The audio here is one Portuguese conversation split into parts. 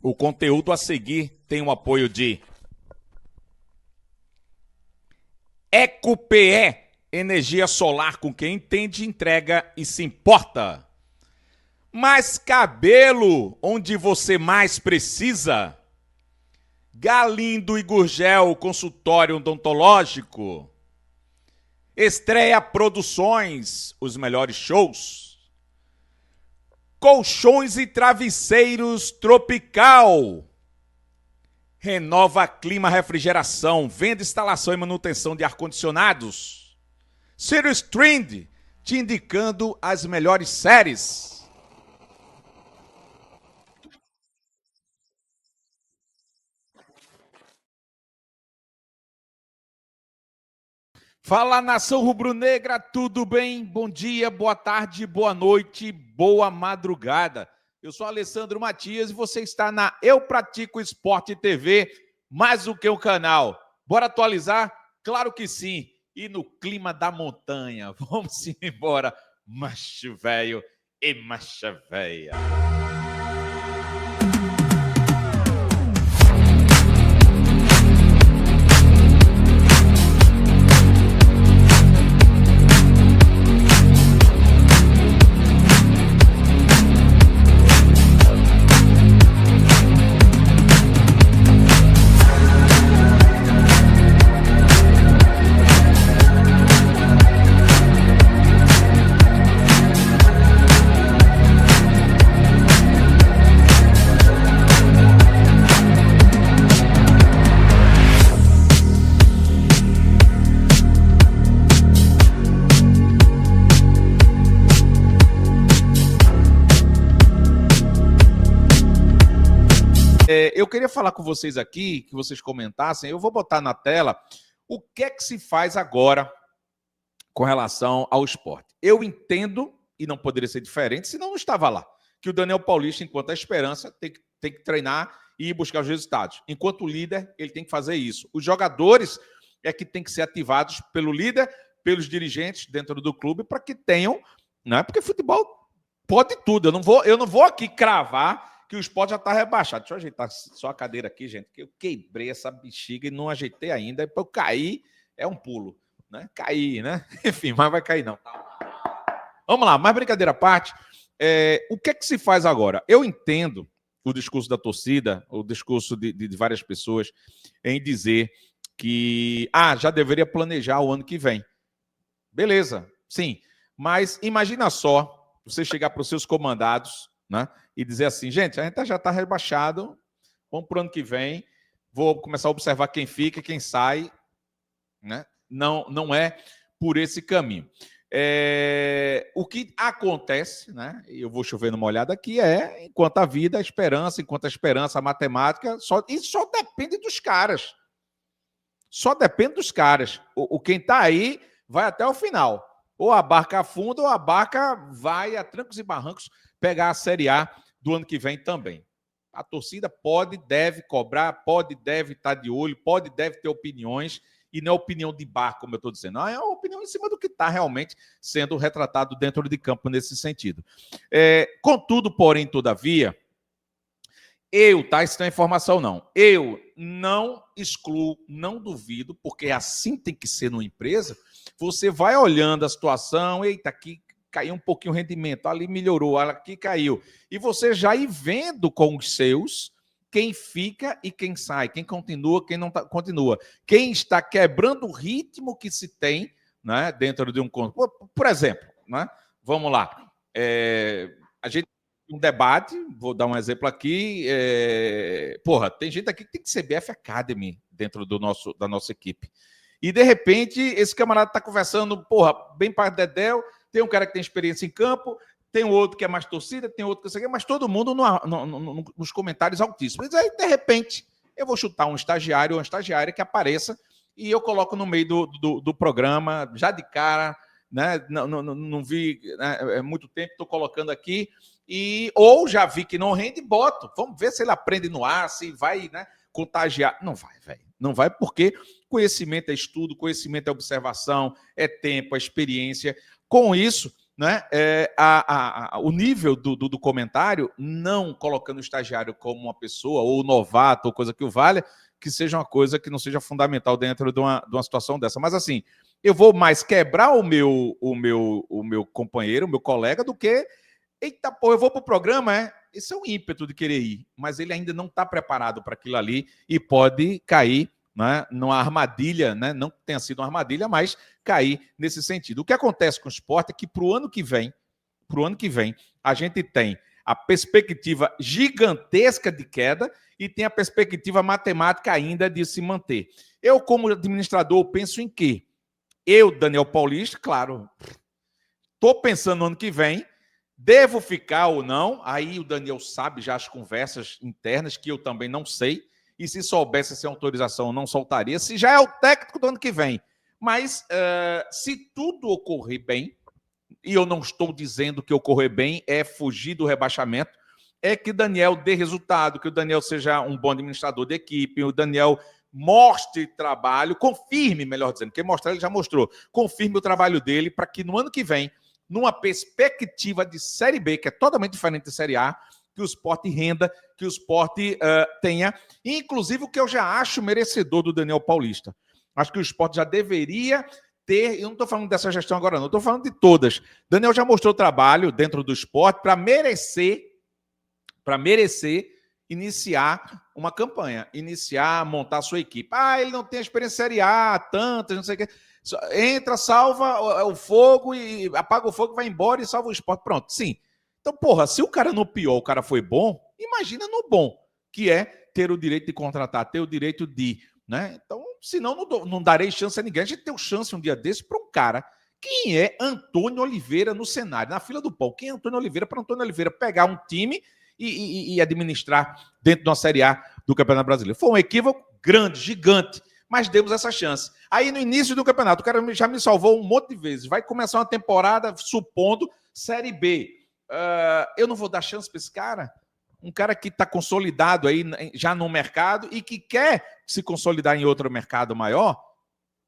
O conteúdo a seguir tem o apoio de EcoPE, energia solar com quem entende, entrega e se importa. Mais cabelo onde você mais precisa. Galindo e Gurgel, consultório odontológico. Estreia Produções, os melhores shows. Colchões e travesseiros Tropical. Renova Clima Refrigeração, venda, instalação e manutenção de ar-condicionados. Sirius Trend, te indicando as melhores séries. Fala, nação rubro-negra, tudo bem? Bom dia, boa tarde, boa noite, boa madrugada. Eu sou Alessandro Matias e você está na Eu Pratico Esporte TV, mais do que um canal. Bora atualizar? Claro que sim. E no clima da montanha, vamos embora, macho velho e macha véia. Eu queria falar com vocês aqui, que vocês comentassem, eu vou botar na tela o que é que se faz agora com relação ao esporte. Eu entendo, e não poderia ser diferente, senão não estava lá, que o Daniel Paulista, enquanto a esperança, tem que treinar e ir buscar os resultados. Enquanto líder, ele tem que fazer isso. Os jogadores é que tem que ser ativados pelo líder, pelos dirigentes dentro do clube, para que tenham, né? Porque futebol pode tudo. Eu não vou aqui cravar que o esporte já está rebaixado. Deixa eu ajeitar só a cadeira aqui, gente, que eu quebrei essa bexiga e não ajeitei ainda. Para eu cair, é um pulo, né? Cair, né? Enfim, mas vai cair não. Vamos lá, mais brincadeira à parte. O que é que se faz agora? Eu entendo o discurso da torcida, o discurso de várias pessoas em dizer que já deveria planejar o ano que vem. Beleza, sim. Mas imagina só você chegar para os seus comandados, né, e dizer assim, gente, a gente já está rebaixado, vamos para o ano que vem, vou começar a observar quem fica e quem sai, né? Não é por esse caminho. O que acontece, né, eu vou chover numa olhada aqui, enquanto a vida, a esperança, a matemática, isso só depende dos caras. Só depende dos caras. Quem está aí vai até o final. Ou a barca afunda, ou a barca vai a trancos e barrancos pegar a Série A do ano que vem também. A torcida pode, deve cobrar, pode, deve estar de olho, pode, deve ter opiniões, e não é opinião de bar, como eu estou dizendo. É uma opinião em cima do que está realmente sendo retratado dentro de campo nesse sentido. Contudo, porém, todavia, isso não é informação não, eu não excluo, não duvido, porque assim tem que ser numa empresa, você vai olhando a situação, eita, aqui caiu um pouquinho o rendimento, ali melhorou, aqui caiu. E você já ir vendo com os seus quem fica e quem sai, quem continua, quem não continua. Quem está quebrando o ritmo que se tem, né, dentro de um... Por exemplo, né, vamos lá, a gente tem um debate, vou dar um exemplo aqui, tem gente aqui que tem CBF Academy dentro da nossa equipe. E, de repente, esse camarada está conversando, bem para Dedéu, tem um cara que tem experiência em campo, tem outro que é mais torcida, tem outro que não sei o quê, mas todo mundo nos comentários altíssimos. Mas aí, de repente, eu vou chutar um estagiário ou uma estagiária que apareça e eu coloco no meio do programa, já de cara, né? Não vi, né, muito tempo, estou colocando aqui, ou já vi que não rende, boto. Vamos ver se ele aprende no ar, se vai, né, contagiar. Não vai, velho. Não vai, porque conhecimento é estudo, conhecimento é observação, é tempo, é experiência. Com isso, né, o nível do comentário, não colocando o estagiário como uma pessoa, ou novato, ou coisa que o valha, que seja uma coisa que não seja fundamental dentro de uma situação dessa. Mas assim, eu vou mais quebrar o meu companheiro, o meu colega, do que, eita, pô, eu vou para o programa, é? Esse é o ímpeto de querer ir, mas ele ainda não está preparado para aquilo ali e pode cair, né, numa armadilha, né? Não que tenha sido uma armadilha, mas cair nesse sentido. O que acontece com o esporte é que para o ano que vem, a gente tem a perspectiva gigantesca de queda e tem a perspectiva matemática ainda de se manter. Eu, como administrador, penso em quê? Eu, Daniel Paulista, claro, estou pensando no ano que vem, devo ficar ou não, aí o Daniel sabe já as conversas internas, que eu também não sei, e se soubesse sem autorização, eu não soltaria, se já é o técnico do ano que vem. Mas se tudo ocorrer bem, e eu não estou dizendo que ocorrer bem é fugir do rebaixamento, é que o Daniel dê resultado, que o Daniel seja um bom administrador de equipe, o Daniel mostre trabalho, confirme, melhor dizendo, porque mostrar ele já mostrou, confirme o trabalho dele para que no ano que vem, numa perspectiva de Série B, que é totalmente diferente de Série A, que o Sport renda, que o Sport tenha, inclusive o que eu já acho merecedor do Daniel Paulista. Acho que o Sport já deveria ter, eu não estou falando dessa gestão agora não, estou falando de todas. Daniel já mostrou trabalho dentro do Sport para merecer iniciar uma campanha, montar a sua equipe. Ele não tem experiência Série A, tantas, não sei o quê. Entra, salva o fogo e apaga o fogo, vai embora e salva o Sport. Pronto, sim. Então, porra, se o cara no pior, o cara foi bom, imagina no bom, que é ter o direito de contratar, ter o direito de, né? Então, senão não darei chance a ninguém. A gente deu chance um dia desse para um cara. Quem é Antônio Oliveira no cenário, na fila do pão? Quem é Antônio Oliveira para Antônio Oliveira pegar um time e administrar dentro de uma Série A do Campeonato Brasileiro? Foi um equívoco grande, gigante, mas demos essa chance. Aí, no início do campeonato, o cara já me salvou um monte de vezes. Vai começar uma temporada, supondo, Série B. Eu não vou dar chance para esse cara? Um cara que está consolidado aí já no mercado e que quer se consolidar em outro mercado maior?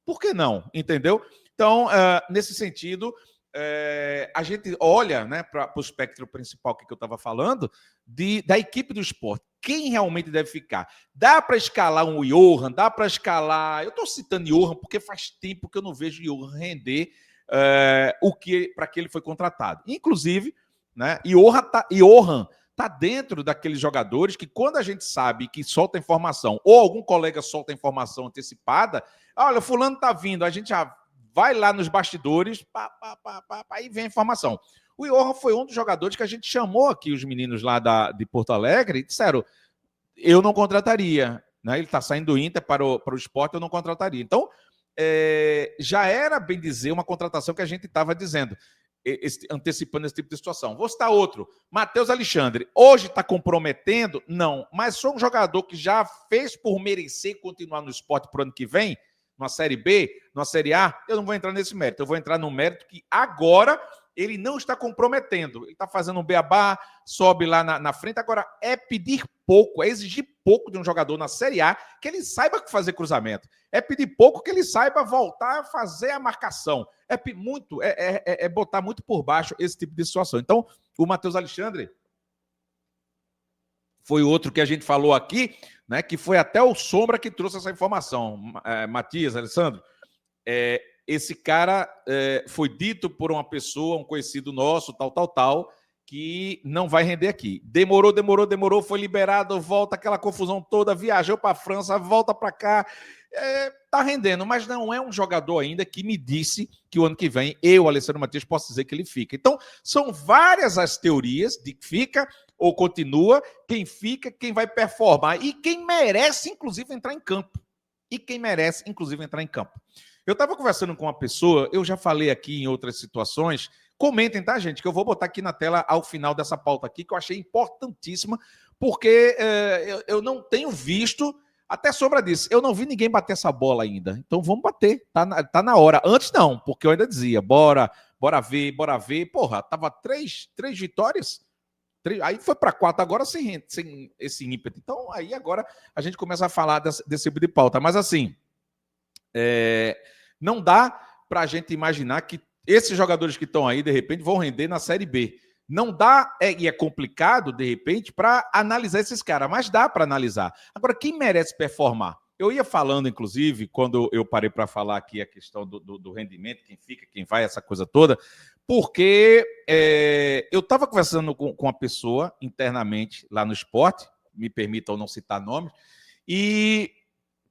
Por que não? Entendeu? Então, nesse sentido, a gente olha, né, para o espectro principal que eu estava falando, da equipe do Sport. Quem realmente deve ficar? Dá para escalar um Johan? Dá para escalar... Eu estou citando Johan porque faz tempo que eu não vejo Johan render para que ele foi contratado. Inclusive, né, Johan está dentro daqueles jogadores que, quando a gente sabe que solta informação, ou algum colega solta informação antecipada, olha, fulano está vindo, a gente já vai lá nos bastidores, aí vem a informação. O Johan foi um dos jogadores que a gente chamou aqui, os meninos lá de Porto Alegre, e disseram, eu não contrataria. Né? Ele está saindo do Inter para o Sport, eu não contrataria. Então, já era, bem dizer, uma contratação que a gente estava dizendo, antecipando esse tipo de situação. Vou citar outro, Matheus Alexandre. Hoje está comprometendo? Não. Mas sou um jogador que já fez por merecer continuar no Sport para o ano que vem, numa Série B, numa Série A, eu não vou entrar nesse mérito. Eu vou entrar no mérito que agora ele não está comprometendo. Ele está fazendo um beabá, sobe lá na frente. Agora, é pedir pouco, é exigir pouco de um jogador na Série A que ele saiba fazer cruzamento. É pedir pouco que ele saiba voltar a fazer a marcação. É botar muito por baixo esse tipo de situação. Então, o Matheus Alexandre foi outro que a gente falou aqui, né, que foi até o Sombra que trouxe essa informação. Matias, Alessandro, esse cara foi dito por uma pessoa, um conhecido nosso, tal, que não vai render aqui. Demorou, foi liberado, volta aquela confusão toda, viajou para a França, volta para cá, tá rendendo, mas não é um jogador ainda que me disse que o ano que vem, eu, Alessandro Matias, posso dizer que ele fica. Então, são várias as teorias de que fica ou continua, quem fica, quem vai performar e quem merece, inclusive, entrar em campo. Eu estava conversando com uma pessoa, eu já falei aqui em outras situações, comentem, tá, gente, que eu vou botar aqui na tela ao final dessa pauta aqui, que eu achei importantíssima, porque eu não tenho visto, até sobra disso, eu não vi ninguém bater essa bola ainda. Então vamos bater, tá na hora. Antes não, porque eu ainda dizia, bora ver. Porra, tava três vitórias, aí foi para 4 agora sem esse ímpeto. Então aí agora a gente começa a falar desse tipo de pauta. Mas assim, não dá para a gente imaginar que Esses jogadores que estão aí, de repente, vão render na Série B. Não dá, e é complicado, de repente, para analisar esses caras, mas dá para analisar. Agora, quem merece performar? Eu ia falando, inclusive, quando eu parei para falar aqui a questão do rendimento, quem fica, quem vai, essa coisa toda, porque eu estava conversando com uma pessoa internamente lá no esporte, me permitam não citar nomes, e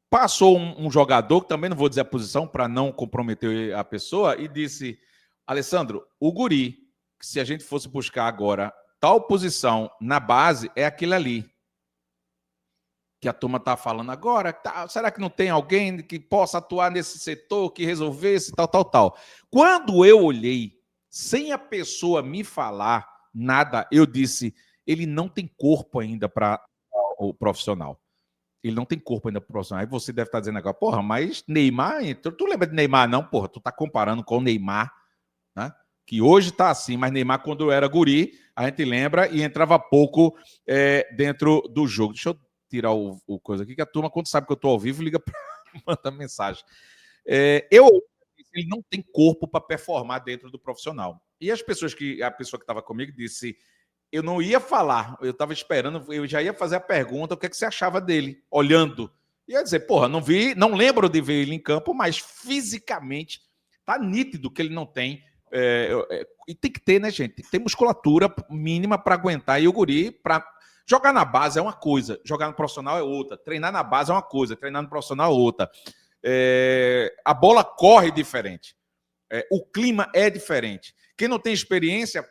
passou um jogador, que também não vou dizer a posição para não comprometer a pessoa, e disse: Alessandro, o guri, que se a gente fosse buscar agora tal posição na base, é aquele ali. Que a turma está falando agora, tá, será que não tem alguém que possa atuar nesse setor, que resolvesse, tal. Quando eu olhei, sem a pessoa me falar nada, eu disse, ele não tem corpo ainda para o profissional. Ele não tem corpo ainda para o profissional. Aí você deve estar dizendo agora, porra, mas Neymar, tu lembra de Neymar não, porra? Tu está comparando com o Neymar, né? Que hoje está assim, mas Neymar, quando era guri, a gente lembra e entrava pouco dentro do jogo. Deixa eu tirar o coisa aqui, que a turma, quando sabe que eu estou ao vivo, liga para mandar mensagem. Ele não tem corpo para performar dentro do profissional. E a pessoa que estava comigo disse, eu não ia falar, eu estava esperando, eu já ia fazer a pergunta, o que, é que você achava dele, olhando. E eu ia dizer, porra, não vi, não lembro de ver ele em campo, mas fisicamente tá nítido que ele não tem. E tem que ter, né, gente? Tem que ter musculatura mínima para aguentar. E o guri, para jogar na base é uma coisa, jogar no profissional é outra. Treinar na base é uma coisa, treinar no profissional é outra. A bola corre diferente. O clima é diferente. Quem não tem experiência,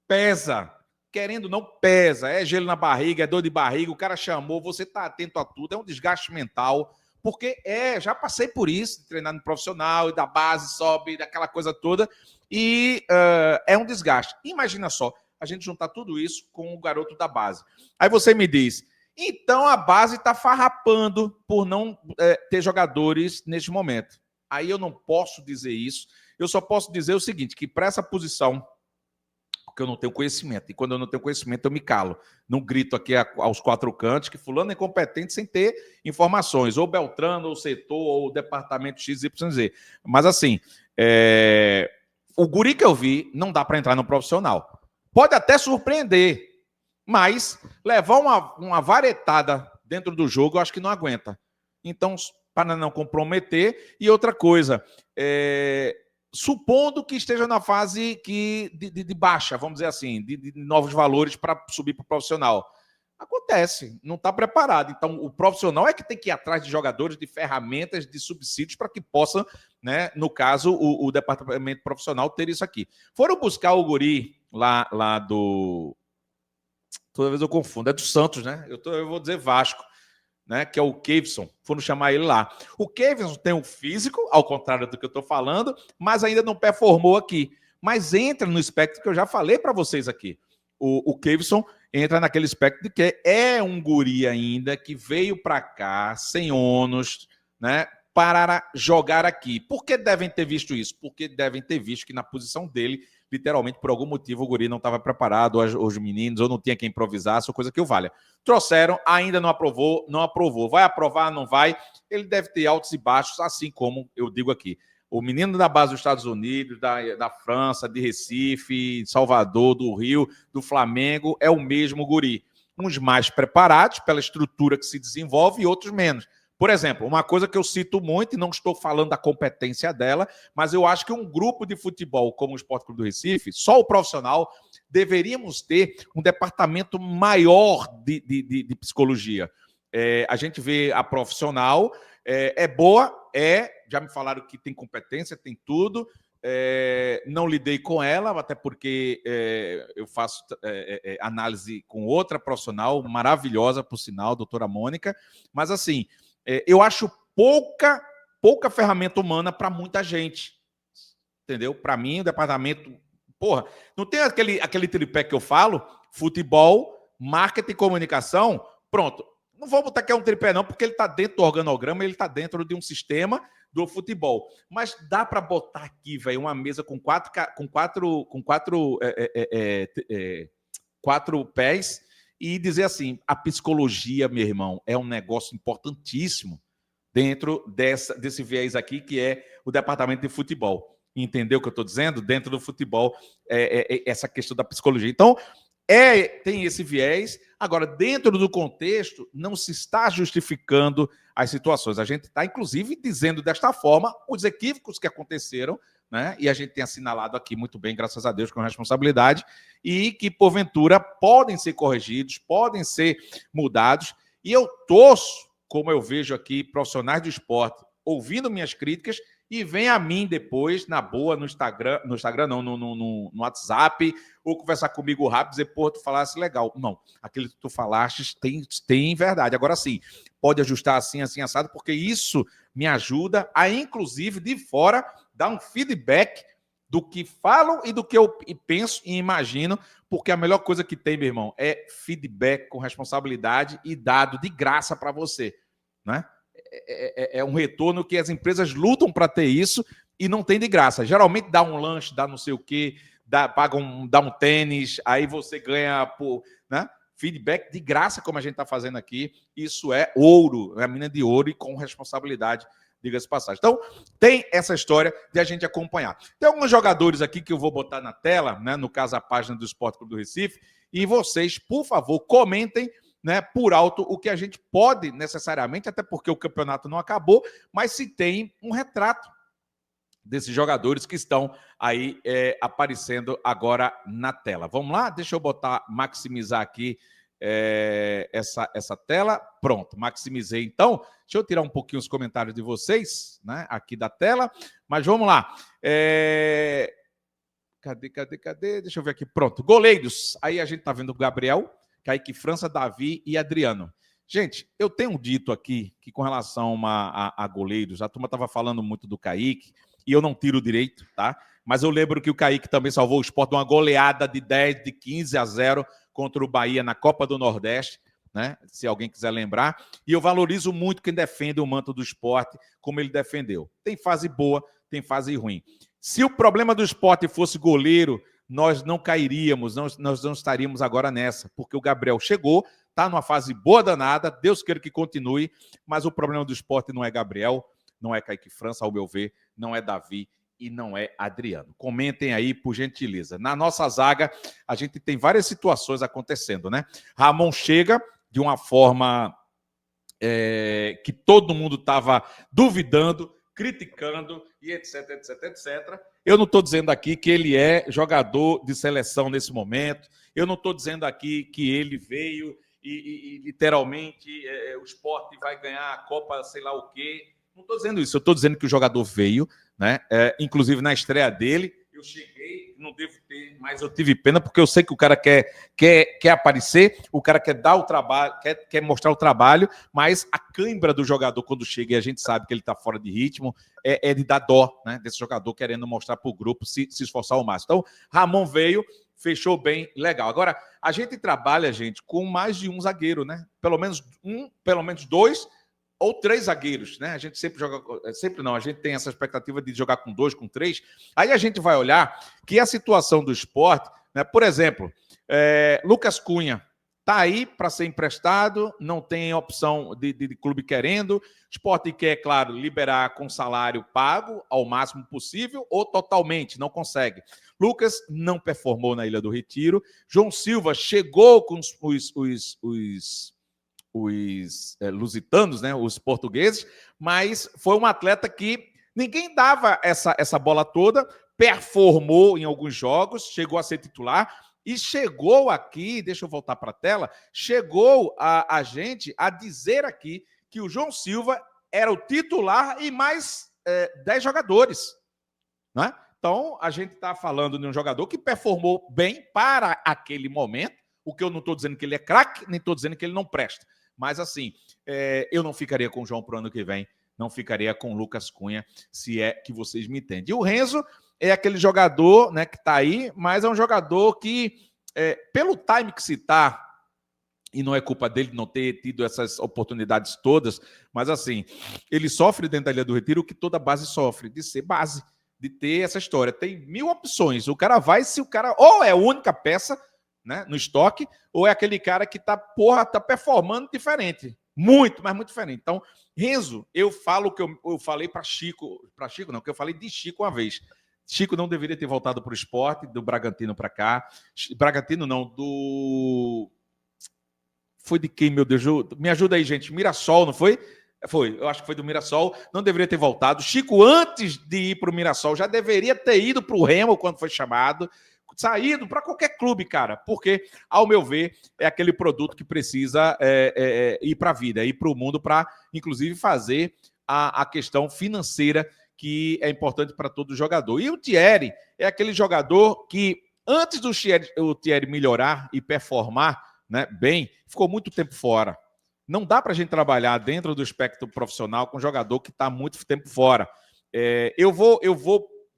pesa. Querendo não, pesa. É gelo na barriga, é dor de barriga, o cara chamou, você está atento a tudo, é um desgaste mental. Porque já passei por isso, de treinar no profissional, e da base sobe, daquela coisa toda, e é um desgaste. Imagina só, a gente juntar tudo isso com o garoto da base. Aí você me diz, então a base está farrapando por não ter jogadores neste momento. Aí eu não posso dizer isso, eu só posso dizer o seguinte, que para essa posição, porque eu não tenho conhecimento, e quando eu não tenho conhecimento eu me calo, não grito aqui aos quatro cantos que fulano é incompetente sem ter informações, ou Beltrano, ou setor, ou departamento XYZ. Mas assim, o guri que eu vi não dá para entrar no profissional. Pode até surpreender, mas levar uma varetada dentro do jogo eu acho que não aguenta. Então, para não comprometer, e outra coisa, supondo que esteja na fase de baixa, vamos dizer assim, de novos valores para subir para o profissional. Acontece, não está preparado. Então, o profissional é que tem que ir atrás de jogadores, de ferramentas, de subsídios para que possa, né, no caso, o departamento profissional ter isso aqui. Foram buscar o guri lá do... Toda vez eu confundo, é do Santos, né? Eu vou dizer Vasco, né, que é o Kevson, foram chamar ele lá. O Kevson tem um físico, ao contrário do que eu estou falando, mas ainda não performou aqui. Mas entra no espectro que eu já falei para vocês aqui. O Kevson entra naquele espectro de que é um guri ainda, que veio para cá, sem ônus, né, para jogar aqui. Por que devem ter visto isso? Porque devem ter visto que na posição dele, literalmente, por algum motivo, o guri não estava preparado, os meninos, ou não tinha quem improvisasse, ou coisa que o valha. Trouxeram, ainda não aprovou, não aprovou. Vai aprovar, não vai? Ele deve ter altos e baixos, assim como eu digo aqui. O menino da base dos Estados Unidos, da França, de Recife, Salvador, do Rio, do Flamengo, é o mesmo guri. Uns mais preparados pela estrutura que se desenvolve e outros menos. Por exemplo, uma coisa que eu cito muito, e não estou falando da competência dela, mas eu acho que um grupo de futebol como o Sport Clube do Recife, só o profissional, deveríamos ter um departamento maior de psicologia. A gente vê a profissional, boa, já me falaram que tem competência, tem tudo, não lidei com ela, até porque eu faço análise com outra profissional, maravilhosa, por sinal, a doutora Mônica, mas assim, eu acho pouca ferramenta humana para muita gente, entendeu? Para mim, o departamento... Porra, não tem aquele tripé que eu falo? Futebol, marketing e comunicação, pronto. Não vou botar que é um tripé não, porque ele está dentro do organograma, ele está dentro de um sistema do futebol. Mas dá para botar aqui, velho, uma mesa com quatro pés e dizer assim, a psicologia, meu irmão, é um negócio importantíssimo dentro desse viés aqui, que é o departamento de futebol. entender o que eu estou dizendo? Dentro do futebol, essa questão da psicologia. Então, tem esse viés. Agora, dentro do contexto, não se está justificando as situações. A gente está, inclusive, dizendo desta forma os equívocos que aconteceram, né? E a gente tem assinalado aqui muito bem, graças a Deus, com responsabilidade, e que, porventura, podem ser corrigidos, podem ser mudados. E eu torço, como eu vejo aqui, profissionais do esporte ouvindo minhas críticas e vem a mim depois, na boa, no Instagram não, no WhatsApp, ou conversar comigo rápido, dizer, pô, tu falasse legal. Não, aquilo que tu falaste tem verdade. Agora sim, pode ajustar assim, assim, assado, porque isso me ajuda a, inclusive, de fora, dar um feedback do que falo e do que eu penso e imagino, porque a melhor coisa que tem, meu irmão, é feedback com responsabilidade e dado de graça para você, né? É um retorno que as empresas lutam para ter isso e não tem de graça. Geralmente dá um lanche, dá não sei o quê, dá um tênis, aí você ganha por, né? Feedback de graça, como a gente está fazendo aqui. Isso é ouro, é a mina de ouro e com responsabilidade, diga-se passagem. Então, tem essa história de a gente acompanhar. Tem alguns jogadores aqui que eu vou botar na tela, né? No caso, a página do Esporte Clube do Recife, e vocês, por favor, comentem, né, por alto o que a gente pode necessariamente, até porque o campeonato não acabou, mas se tem um retrato desses jogadores que estão aí aparecendo agora na tela. Vamos lá? Deixa eu maximizar aqui essa tela. Pronto, maximizei. Então, deixa eu tirar um pouquinho os comentários de vocês, né, aqui da tela, mas vamos lá. Cadê? Deixa eu ver aqui. Pronto, goleiros. Aí a gente tá vendo o Gabriel, Kaique França, Davi e Adriano. Gente, eu tenho dito aqui que com relação a goleiros, a turma estava falando muito do Kaique, e eu não tiro direito, tá? Mas eu lembro que o Kaique também salvou o Sport de uma goleada de 15-0 contra o Bahia na Copa do Nordeste, né? Se alguém quiser lembrar. E eu valorizo muito quem defende o manto do Sport, como ele defendeu. Tem fase boa, tem fase ruim. Se o problema do Sport fosse goleiro, nós não cairíamos, nós não estaríamos agora nessa, porque o Gabriel chegou, está numa fase boa danada, Deus queira que continue, mas o problema do Sport não é Gabriel, não é Kaique França, ao meu ver, não é Davi e não é Adriano. Comentem aí, por gentileza. Na nossa zaga, a gente tem várias situações acontecendo, né? Ramon chega de uma forma que todo mundo estava duvidando, criticando e etc, etc, etc. Eu não estou dizendo aqui que ele é jogador de seleção nesse momento. Eu não estou dizendo aqui que ele veio e literalmente o Sport vai ganhar a Copa sei lá o quê. Não estou dizendo isso. Eu estou dizendo que o jogador veio, né? Inclusive na estreia dele, eu cheguei, não devo ter, mas eu tive pena, porque eu sei que o cara quer aparecer, o cara quer dar o trabalho, quer mostrar o trabalho, mas a cãibra do jogador quando chega e a gente sabe que ele está fora de ritmo, é de dar dó, né? Desse jogador querendo mostrar para o grupo se esforçar ao máximo. Então, Ramon veio, fechou bem, legal. Agora, a gente trabalha, gente, com mais de um zagueiro, né? Pelo menos dois ou três zagueiros, né? A gente sempre joga, sempre não, a gente tem essa expectativa de jogar com 2, com 3. Aí a gente vai olhar que a situação do Sport, né? Por exemplo, Lucas Cunha está aí para ser emprestado, não tem opção de clube querendo. Sport quer, claro, liberar com salário pago ao máximo possível ou totalmente, não consegue. Lucas não performou na Ilha do Retiro. João Silva chegou com os lusitanos, né, os portugueses, mas foi um atleta que ninguém dava essa bola toda, performou em alguns jogos, chegou a ser titular e chegou aqui, deixa eu voltar para a tela, chegou a gente a dizer aqui que o João Silva era o titular e mais 10 jogadores, né? Então, a gente está falando de um jogador que performou bem para aquele momento, o que eu não estou dizendo que ele é craque, nem estou dizendo que ele não presta. Mas, assim, eu não ficaria com o João para o ano que vem, não ficaria com o Lucas Cunha, se é que vocês me entendem. E o Renzo é aquele jogador, né, que está aí, mas é um jogador que, pelo time que se está, e não é culpa dele não ter tido essas oportunidades todas, mas, assim, ele sofre dentro da Ilha do Retiro o que toda base sofre, de ser base, de ter essa história. Tem 1000 opções. O cara vai, se o cara ou é a única peça, né, no estoque, ou é aquele cara que tá performando diferente. Muito, mas muito diferente. Então, Renzo, eu falo que eu falei para Chico não, que eu falei de Chico uma vez. Chico não deveria ter voltado para o Sport, do Bragantino para cá. Bragantino não, do... Foi de quem, meu Deus? Me ajuda aí, gente. Mirassol, não foi? Foi, eu acho que foi do Mirassol. Não deveria ter voltado. Chico, antes de ir para o Mirassol, já deveria ter ido para o Remo quando foi chamado. Saído para qualquer clube, cara. Porque, ao meu ver, é aquele produto que precisa ir para a vida, ir para o mundo, para, inclusive, fazer a questão financeira que é importante para todo jogador. E o Thierry é aquele jogador que, antes do Thierry melhorar e performar, né, bem, ficou muito tempo fora. Não dá para a gente trabalhar dentro do espectro profissional com um jogador que está muito tempo fora. Eu vou,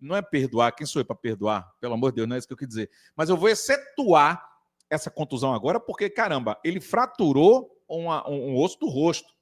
não é perdoar, quem sou eu para perdoar? Pelo amor de Deus, não é isso que eu quis dizer. Mas eu vou excetuar essa contusão agora, porque, caramba, ele fraturou um osso do rosto.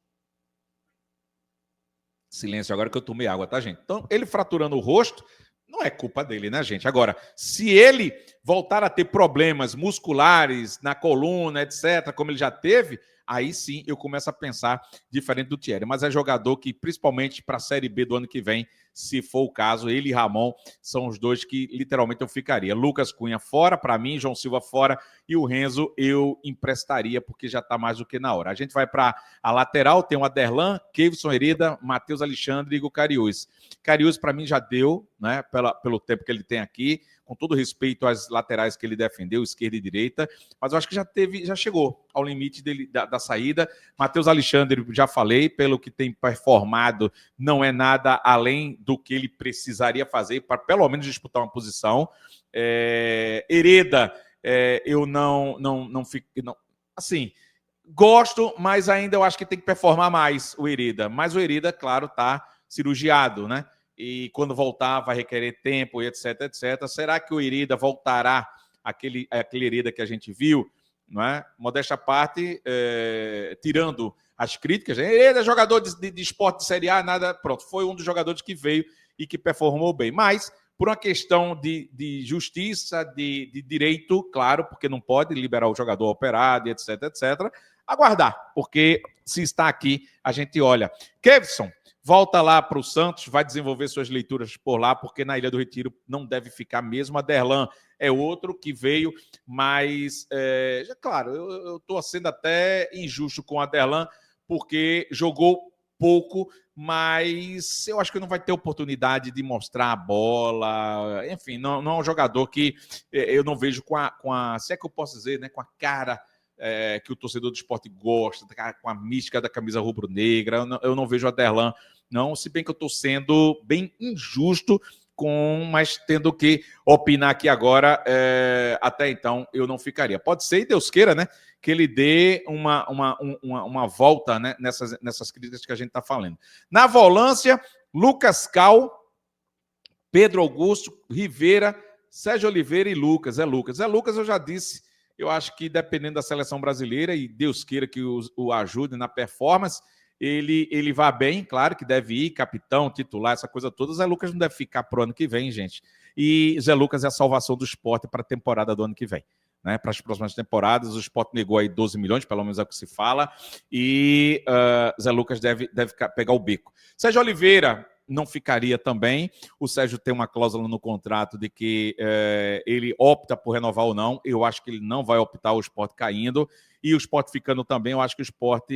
Silêncio agora que eu tomei água, tá, gente? Então, ele fraturando o rosto, não é culpa dele, né, gente? Agora, se ele voltar a ter problemas musculares na coluna, etc., como ele já teve, aí sim eu começo a pensar diferente do Thierry. Mas é jogador que, principalmente para a Série B do ano que vem, se for o caso, ele e Ramon são os dois que literalmente eu ficaria. Lucas Cunha fora, para mim, João Silva fora, e o Renzo eu emprestaria, porque já está mais do que na hora. A gente vai para a lateral, tem o Aderlan, Kevson Hereda, Matheus Alexandre e Igor Cariús. Cariús, para mim, já deu, né, pelo tempo que ele tem aqui, com todo respeito às laterais que ele defendeu, esquerda e direita, mas eu acho que já chegou ao limite dele, da saída. Matheus Alexandre, já falei, pelo que tem performado, não é nada além do que ele precisaria fazer para pelo menos disputar uma posição. Hereda, eu não fico... Assim, gosto, mas ainda eu acho que tem que performar mais o Hereda. Mas o Hereda, claro, está cirurgiado, né? E quando voltar vai requerer tempo e etc, etc. Será que o Hereda voltará aquele Hereda que a gente viu? Não é? Modéstia à parte, tirando as críticas, Hereda é jogador de esporte de Série A, nada, pronto, foi um dos jogadores que veio e que performou bem. Mas, por uma questão de justiça, de direito, claro, porque não pode liberar o jogador operado, etc, etc, aguardar, porque se está aqui, a gente olha. Kevson, volta lá para o Santos, vai desenvolver suas leituras por lá, porque na Ilha do Retiro não deve ficar mesmo. A Derlan é outro que veio, mas, claro, eu estou sendo até injusto com a Derlan, porque jogou pouco, mas eu acho que não vai ter oportunidade de mostrar a bola. Enfim, não é um jogador que eu não vejo com a se é que eu posso dizer, né, com a cara que o torcedor do esporte gosta, com a mística da camisa rubro-negra. Eu não vejo a Derlan, não, se bem que eu estou sendo bem injusto mas tendo que opinar aqui agora, até então eu não ficaria. Pode ser, e Deus queira, né, que ele dê uma volta, né, nessas críticas que a gente está falando. Na volância, Lucas Cal, Pedro Augusto, Rivera, Sérgio Oliveira e Lucas. Lucas eu já disse, eu acho que dependendo da seleção brasileira, e Deus queira que o ajude na performance, ele vai bem, claro que deve ir, capitão, titular, essa coisa toda. Zé Lucas não deve ficar pro ano que vem, gente. E Zé Lucas é a salvação do esporte para a temporada do ano que vem. Né, para as próximas temporadas, o Sport negou aí 12 milhões, pelo menos é o que se fala, e Zé Lucas deve pegar o bico. Sérgio Oliveira não ficaria também. O Sérgio tem uma cláusula no contrato de que ele opta por renovar ou não. Eu acho que ele não vai optar, o Sport caindo, e o Sport ficando também. Eu acho que o Sport,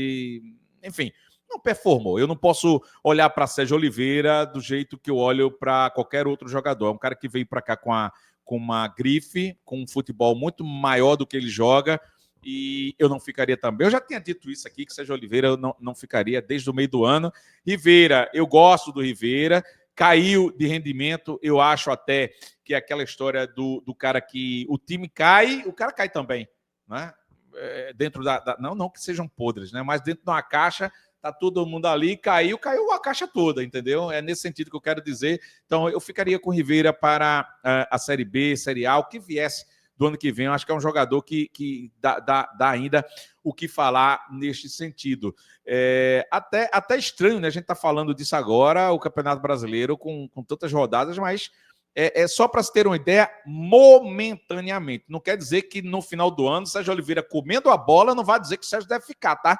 enfim, não performou. Eu não posso olhar para Sérgio Oliveira do jeito que eu olho para qualquer outro jogador. É um cara que veio para cá com uma grife, com um futebol muito maior do que ele joga, e eu não ficaria também. Eu já tinha dito isso aqui, que Sérgio Oliveira eu não ficaria desde o meio do ano. Rivera, eu gosto do Rivera, caiu de rendimento, eu acho até que é aquela história do cara que o time cai, o cara cai também, né? Dentro não que sejam podres, né? Mas dentro de uma caixa, tá todo mundo ali, caiu a caixa toda, entendeu? É nesse sentido que eu quero dizer. Então, eu ficaria com o Rivera para a Série B, Série A, o que viesse do ano que vem. Eu acho que é um jogador que dá ainda o que falar neste sentido. Até estranho, né? A gente está falando disso agora, o Campeonato Brasileiro com tantas rodadas, mas só para se ter uma ideia, momentaneamente. Não quer dizer que no final do ano, Sérgio Oliveira comendo a bola, não vai dizer que o Sérgio deve ficar, tá?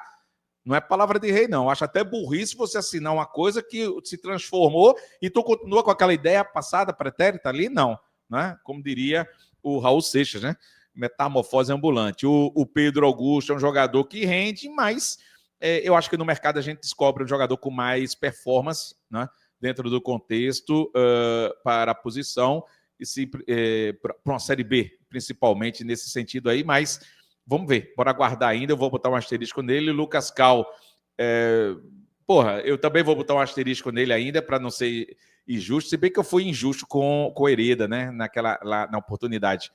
Não é palavra de rei, não. Acho até burrice você assinar uma coisa que se transformou e tu continua com aquela ideia passada, pretérita ali, não. Né? Como diria o Raul Seixas, né? Metamorfose ambulante. O Pedro Augusto é um jogador que rende, mas eu acho que no mercado a gente descobre um jogador com mais performance, né? Dentro do contexto para a posição, e para uma Série B, principalmente nesse sentido aí, mas vamos ver, bora aguardar ainda, eu vou botar um asterisco nele. Lucas Cal, eu também vou botar um asterisco nele ainda, para não ser injusto, se bem que eu fui injusto com o Hereda, né, lá na oportunidade.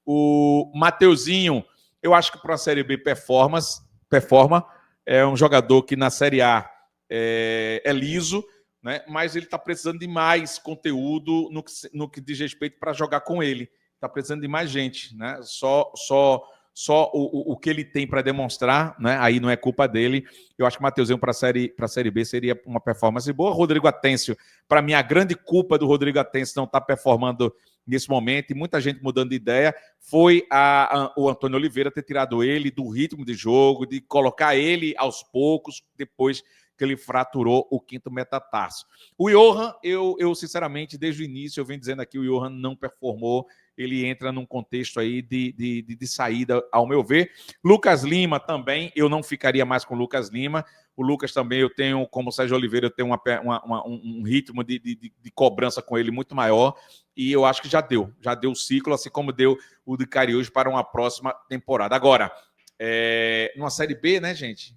O Mateuzinho, eu acho que para a Série B performa, é um jogador que na Série A é liso, né, mas ele está precisando de mais conteúdo no que diz respeito para jogar com ele. Está precisando de mais gente, né? Só o que ele tem para demonstrar, né? Aí não é culpa dele. Eu acho que o Mateuzinho para a Série B seria uma performance boa. Rodrigo Atencio, para mim, a grande culpa do Rodrigo Atencio não estar performando nesse momento, e muita gente mudando de ideia, foi o Antônio Oliveira ter tirado ele do ritmo de jogo, de colocar ele aos poucos, depois que ele fraturou o quinto metatarso. O Johan, eu sinceramente, desde o início, eu venho dizendo aqui, o Johan não performou, ele entra num contexto aí de saída, ao meu ver. Lucas Lima também, eu não ficaria mais com o Lucas Lima. O Lucas também, eu tenho, como o Sérgio Oliveira, eu tenho um ritmo de cobrança com ele muito maior, e eu acho que já deu o ciclo, assim como deu o de Cariús para uma próxima temporada. Agora, numa Série B, né, gente?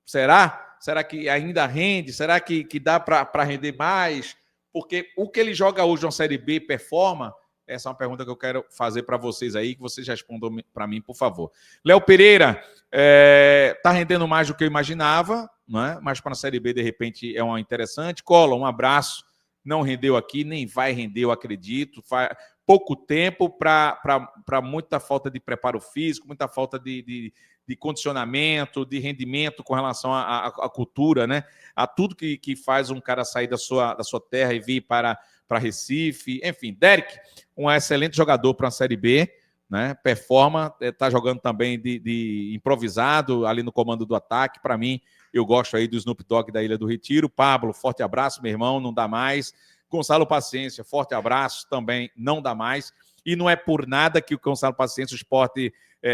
Será que ainda rende? Será que dá para render mais? Porque o que ele joga hoje na Série B performa? Essa é uma pergunta que eu quero fazer para vocês aí, que vocês respondam para mim, por favor. Léo Pereira, está rendendo mais do que eu imaginava, não é? Mas para a Série B, de repente, é uma interessante. Cola, um abraço. Não rendeu aqui, nem vai render, eu acredito. Faz pouco tempo para muita falta de preparo físico, muita falta de condicionamento, de rendimento com relação à cultura, né? A tudo que faz um cara sair da sua terra e vir para Recife. Enfim, Derek, um excelente jogador para a Série B, né? Performa, está jogando também de improvisado ali no comando do ataque. Para mim, eu gosto aí do Snoop Dogg da Ilha do Retiro. Pablo, forte abraço, meu irmão, não dá mais. Gonçalo Paciência, forte abraço, também não dá mais. E não é por nada que o Gonçalo Paciência, o Sport,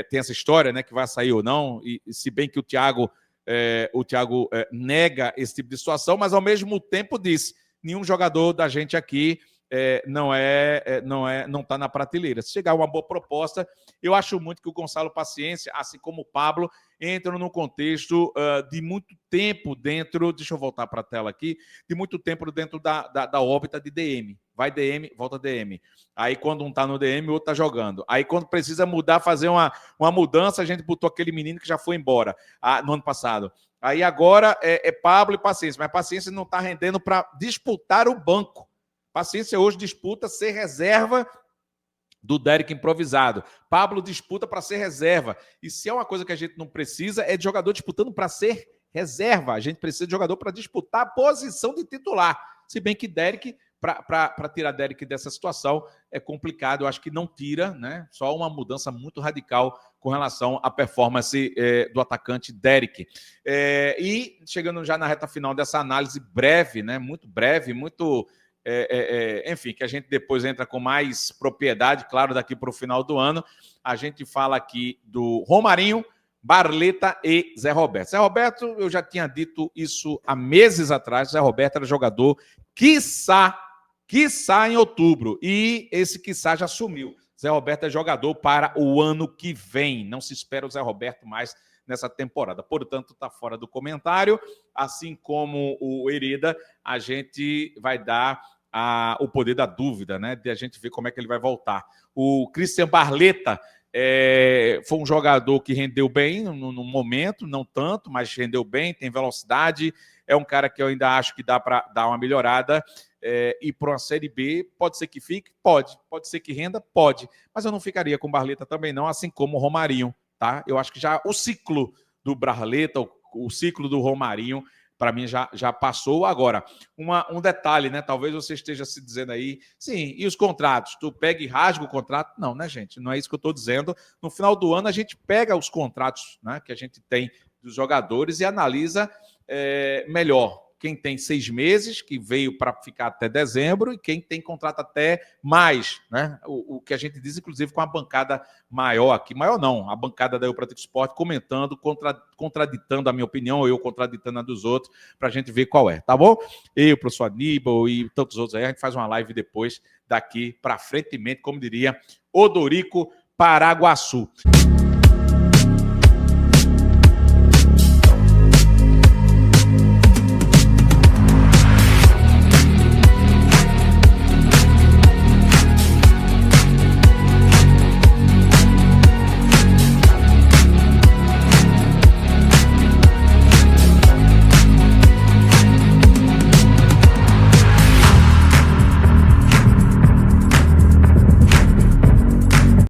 tem essa história, né, que vai sair ou não, e se bem que o Thiago nega esse tipo de situação, mas ao mesmo tempo diz, nenhum jogador da gente aqui não está na prateleira. Se chegar uma boa proposta, eu acho muito que o Gonçalo Paciência, assim como o Pablo, entram num contexto de muito tempo dentro, deixa eu voltar para a tela aqui, de muito tempo dentro da órbita de DM. Vai DM, volta DM. Aí quando um está no DM, o outro está jogando. Aí quando precisa mudar, fazer uma mudança, a gente botou aquele menino que já foi embora no ano passado. Aí agora é Pablo e Paciência, mas Paciência não está rendendo para disputar o banco. Paciência hoje disputa ser reserva do Derek improvisado. Pablo disputa para ser reserva. E se é uma coisa que a gente não precisa, é de jogador disputando para ser reserva. A gente precisa de jogador para disputar a posição de titular. Se bem que Derek, para tirar Derek dessa situação, é complicado. Eu acho que não tira, né? Só uma mudança muito radical com relação à performance do atacante Derek. E chegando já na reta final dessa análise breve, né? Muito breve, muito... enfim, que a gente depois entra com mais propriedade, claro, daqui para o final do ano. A gente fala aqui do Romarinho, Barleta e Zé Roberto. Zé Roberto, eu já tinha dito isso há meses atrás. Zé Roberto era jogador, quiçá em outubro, e esse quiçá já sumiu. Zé Roberto é jogador para o ano que vem. Não se espera o Zé Roberto mais nessa temporada. Portanto, está fora do comentário. Assim como o Hereda, a gente vai dar o poder da dúvida, né? De a gente ver como é que ele vai voltar. O Christian Barleta foi um jogador que rendeu bem no momento, não tanto, mas rendeu bem, tem velocidade. É um cara que eu ainda acho que dá para dar uma melhorada. E para uma Série B, pode ser que fique? Pode ser que renda? Pode. Mas eu não ficaria com o Barleta também não, assim como o Romarinho. Tá? Eu acho que já o ciclo do Barleta, o ciclo do Romarinho, para mim já passou. Agora, um detalhe, né? Talvez você esteja se dizendo aí, sim, e os contratos? Tu pega e rasga o contrato? Não, né, gente? Não é isso que eu estou dizendo. No final do ano, a gente pega os contratos, né, que a gente tem dos jogadores e analisa melhor quem tem 6 meses, que veio para ficar até dezembro, e quem tem contrato até mais, né? O que a gente diz, inclusive, com a bancada maior aqui. Maior não, a bancada da Eu Pratico Esporte comentando, contraditando a minha opinião, ou eu contraditando a dos outros, para a gente ver qual é, tá bom? Eu, o professor Aníbal e tantos outros aí, a gente faz uma live depois, daqui para frente, como diria Odorico Paraguaçu.